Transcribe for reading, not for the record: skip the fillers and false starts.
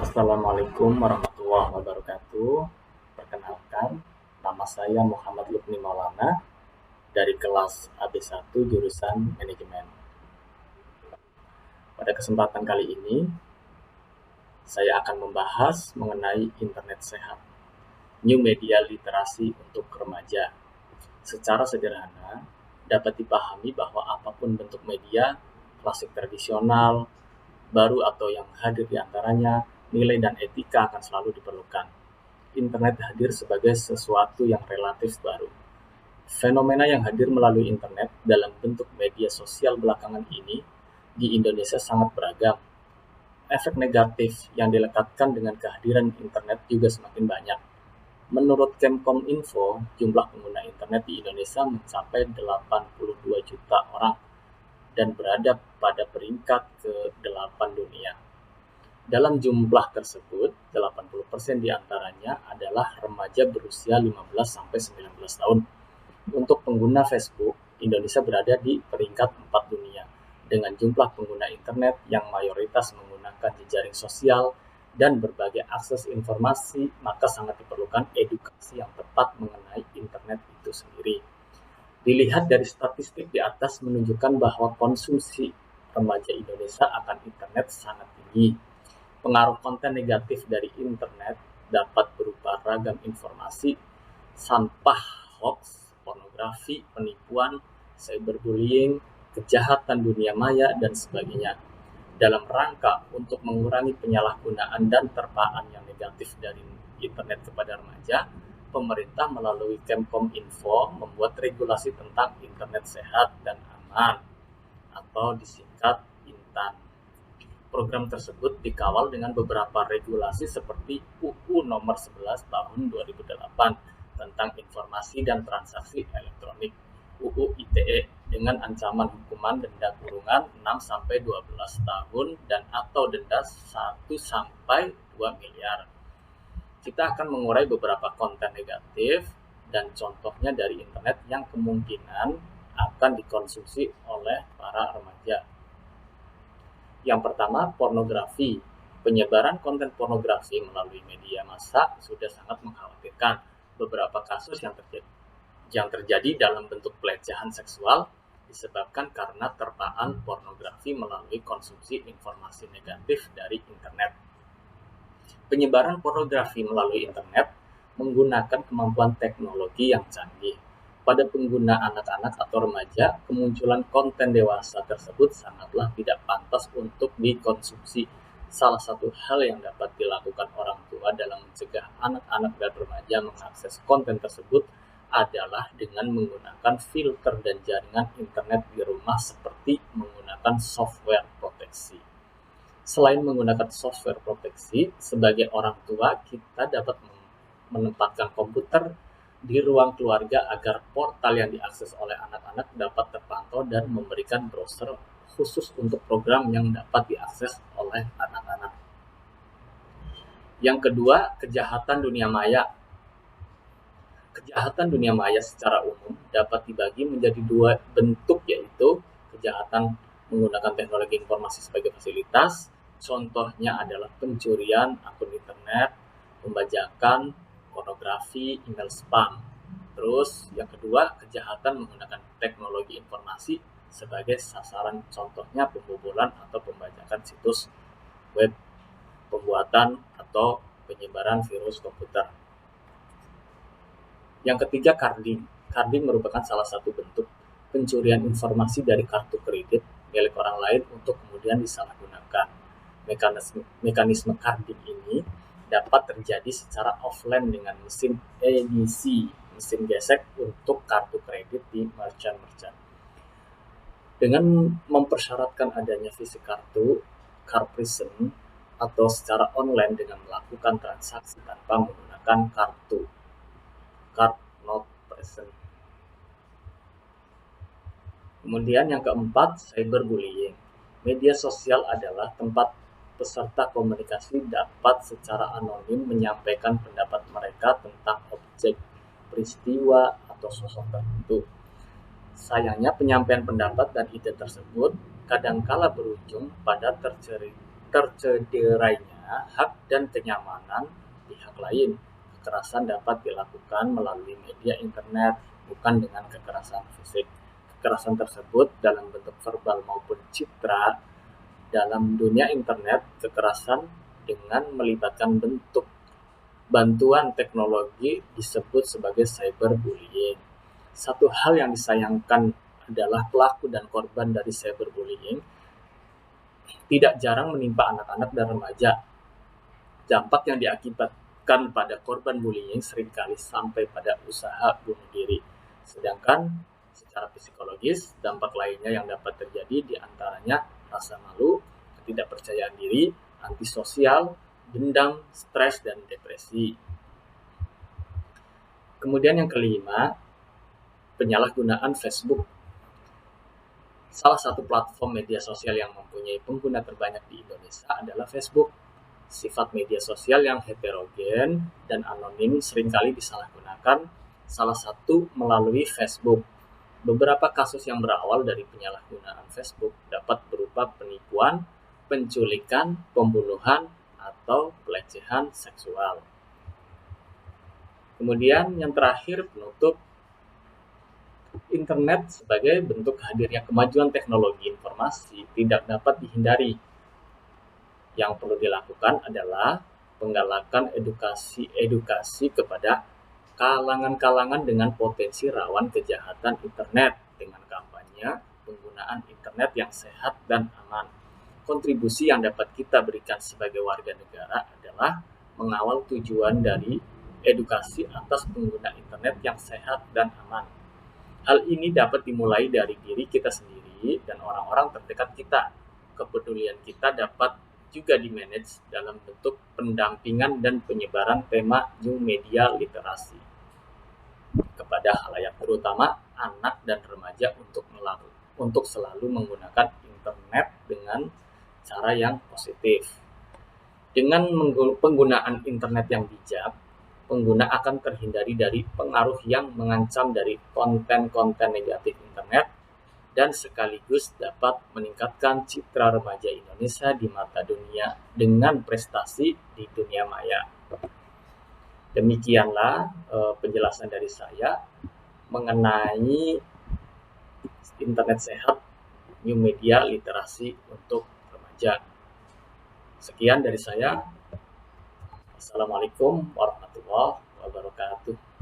Assalamualaikum warahmatullahi wabarakatuh. Perkenalkan, nama saya Muhammad Lukni Maulana dari kelas AB1 jurusan Manajemen. Pada kesempatan kali ini, saya akan membahas mengenai internet sehat, new media literasi untuk remaja. Secara sederhana, dapat dipahami bahwa apapun bentuk media, klasik tradisional, baru atau yang hadir di antaranya, nilai dan etika akan selalu diperlukan. Internet hadir sebagai sesuatu yang relatif baru. Fenomena yang hadir melalui internet dalam bentuk media sosial belakangan ini di Indonesia sangat beragam. Efek negatif yang dilekatkan dengan kehadiran internet juga semakin banyak. Menurut Kemkominfo, jumlah pengguna internet di Indonesia mencapai 82 juta orang dan berada pada peringkat ke-8 dunia. Dalam jumlah tersebut, 80% diantaranya adalah remaja berusia 15-19 tahun. Untuk pengguna Facebook, Indonesia berada di peringkat 4 dunia, dengan jumlah pengguna internet yang mayoritas menggunakan jejaring sosial dan berbagai akses informasi, maka sangat diperlukan edukasi yang tepat mengenai internet itu sendiri. Dilihat dari statistik di atas menunjukkan bahwa konsumsi remaja Indonesia akan internet sangat tinggi. Pengaruh konten negatif dari internet dapat berupa ragam informasi, sampah hoax, pornografi, penipuan, cyberbullying, kejahatan dunia maya, dan sebagainya. Dalam rangka untuk mengurangi penyalahgunaan dan terpaan yang negatif dari internet kepada remaja, pemerintah melalui Kemkominfo membuat regulasi tentang internet sehat dan aman, atau disingkat INTAN. Program tersebut dikawal dengan beberapa regulasi seperti UU Nomor 11 Tahun 2008 tentang Informasi dan Transaksi Elektronik, UU ITE, dengan ancaman hukuman denda kurungan 6-12 tahun dan atau denda 1-2 miliar. Kita akan mengurai beberapa konten negatif dan contohnya dari internet yang kemungkinan akan dikonsumsi oleh para remaja. Yang pertama, pornografi. Penyebaran konten pornografi melalui media massa sudah sangat mengkhawatirkan. Beberapa kasus yang terjadi dalam bentuk pelecehan seksual disebabkan karena terpaan pornografi melalui konsumsi informasi negatif dari internet. Penyebaran pornografi melalui internet menggunakan kemampuan teknologi yang canggih. Pada pengguna anak-anak atau remaja, kemunculan konten dewasa tersebut sangatlah tidak pantas untuk dikonsumsi. Salah satu hal yang dapat dilakukan orang tua dalam mencegah anak-anak dan remaja mengakses konten tersebut adalah dengan menggunakan filter dan jaringan internet di rumah seperti menggunakan software proteksi. Selain menggunakan software proteksi, sebagai orang tua kita dapat menempatkan komputer di ruang keluarga agar portal yang diakses oleh anak-anak dapat terpantau dan memberikan browser khusus untuk program yang dapat diakses oleh anak-anak. Yang kedua, kejahatan dunia maya. Kejahatan dunia maya secara umum dapat dibagi menjadi dua bentuk, yaitu kejahatan menggunakan teknologi informasi sebagai fasilitas. Contohnya adalah pencurian akun internet, pembajakan, pornografi, email spam. Terus yang kedua, kejahatan menggunakan teknologi informasi sebagai sasaran, contohnya pembobolan atau pembajakan situs web, pembuatan atau penyebaran virus komputer. Yang ketiga, carding. Carding merupakan salah satu bentuk pencurian informasi dari kartu kredit milik orang lain untuk kemudian disalahgunakan. Mekanisme carding ini dapat terjadi secara offline dengan mesin edisi, mesin gesek untuk kartu kredit di merchant-merchant. Dengan mempersyaratkan adanya fisik kartu, card present, atau secara online dengan melakukan transaksi tanpa menggunakan kartu, card not present. Kemudian yang keempat, cyberbullying. Media sosial adalah tempat peserta komunikasi dapat secara anonim menyampaikan pendapat mereka tentang objek, peristiwa, atau sosok tertentu. Sayangnya penyampaian pendapat dan ide tersebut kadangkala berujung pada tercederainya misalnya hak dan kenyamanan pihak lain. Kekerasan dapat dilakukan melalui media internet, bukan dengan kekerasan fisik. Kekerasan tersebut dalam bentuk verbal maupun citra. Dalam dunia internet, kekerasan dengan melibatkan bentuk bantuan teknologi disebut sebagai cyberbullying. Satu hal yang disayangkan adalah pelaku dan korban dari cyberbullying tidak jarang menimpa anak-anak dan remaja. Dampak yang diakibatkan pada korban bullying seringkali sampai pada usaha bunuh diri. Sedangkan secara psikologis, dampak lainnya yang dapat terjadi diantaranya rasa malu, ketidakpercayaan diri, antisosial, dendam, stres, dan depresi. Kemudian yang kelima, penyalahgunaan Facebook. Salah satu platform media sosial yang mempunyai pengguna terbanyak di Indonesia adalah Facebook. Sifat media sosial yang heterogen dan anonim seringkali disalahgunakan, salah satu melalui Facebook. Beberapa kasus yang berawal dari penyalahgunaan Facebook dapat berupa penipuan, penculikan, pembunuhan, atau pelecehan seksual. Kemudian yang terakhir, penutup, internet sebagai bentuk hadirnya kemajuan teknologi informasi tidak dapat dihindari. Yang perlu dilakukan adalah penggalakan edukasi kepada kalangan-kalangan dengan potensi rawan kejahatan internet dengan kampanye penggunaan internet yang sehat dan aman. Kontribusi yang dapat kita berikan sebagai warga negara adalah mengawal tujuan dari edukasi atas pengguna internet yang sehat dan aman. Hal ini dapat dimulai dari diri kita sendiri dan orang-orang terdekat kita. Kepedulian kita dapat juga dimanage dalam bentuk pendampingan dan penyebaran tema new media literasi kepada khalayak, terutama anak dan remaja untuk selalu menggunakan internet dengan cara yang positif. Dengan penggunaan internet yang bijak, pengguna akan terhindari dari pengaruh yang mengancam dari konten-konten negatif internet dan sekaligus dapat meningkatkan citra remaja Indonesia di mata dunia dengan prestasi di dunia maya. Demikianlah penjelasan dari saya mengenai internet sehat, new media literasi untuk remaja. Sekian dari saya. Assalamualaikum warahmatullahi wabarakatuh.